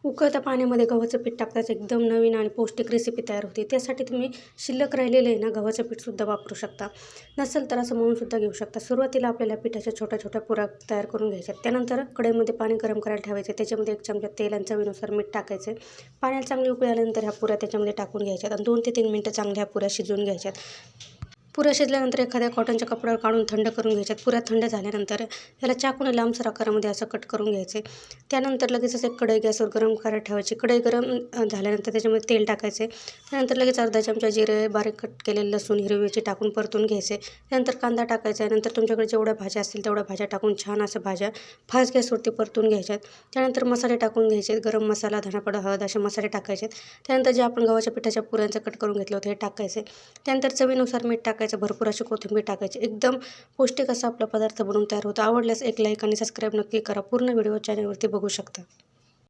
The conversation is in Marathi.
उकळत्या पाण्यामध्ये गव्हाचं पीठ टाकताच एकदम नवीन आणि पौष्टिक रेसिपी तयार होते. त्यासाठी तुम्ही शिल्लक राहिलेलं आहे ना गव्हाचं पीठसुद्धा वापरू शकता. नसेल तर असं मळूनसुद्धा घेऊ शकता. सुरुवातीला आपल्याला पिठाच्या छोट्या छोट्या पुऱ्या तयार करून घ्यायच्या. त्यानंतर कढईमध्ये पाणी गरम करायला ठेवायचे. त्याच्यामध्ये 1 चमचा तेल आणि चवीनुसार मीठ टाकायचे. पाण्याला चांगली उकळी आल्यानंतर ह्या पुऱ्या त्याच्यामध्ये टाकून घ्यायच्यात आणि 2 ते 3 मिनिटं चांगल्या ह्या पुऱ्या शिजवून घ्यायच्यात. पुऱ्या शिजल्यानंतर एखाद्या कॉटनच्या कपड्यावर काढून थंड करून घ्यायच्यात. पुऱ्या थंड झाल्यानंतर याला चाकूने लांबसर आकारामध्ये असं कट करून घ्यायचे. त्यानंतर लगेचच एक कढई गॅसवर गरम करायला ठेवायची. कढई गरम झाल्यानंतर त्याच्यामध्ये तेल टाकायचे. त्यानंतर लगेच अर्धा चमचा जिरे, बारीक कट केलेलं लसूण, हिरवी मिरची टाकून परतून घ्यायचे. त्यानंतर कांदा टाकायचा. नंतर तुमच्याकडे जेवढ्या भाज्या असतील तेवढ्या भाज्या टाकून छान असं भाज्या फास्ट गॅसवरती परतून घ्यायच्यात. त्यानंतर मसाले टाकून घ्यायचे. गरम मसाला, धना पावडर, हळद असे मसाले टाकायचे. त्यानंतर जे आपण गव्हाच्या पिठाच्या पुऱ्यांचं कट करून घेतलं होतं हे टाकायचे. त्यानंतर चवीनुसार मीठ टाकायचं. भरपूर अशी कोथिंबीर टाकायची. एकदम पौष्टिक असा आपला पदार्थ बनवून तयार होतो. आवडल्यास एक लाईक आणि सबस्क्राईब नक्की करा. पूर्ण व्हिडिओ चॅनलवरती बघू शकता.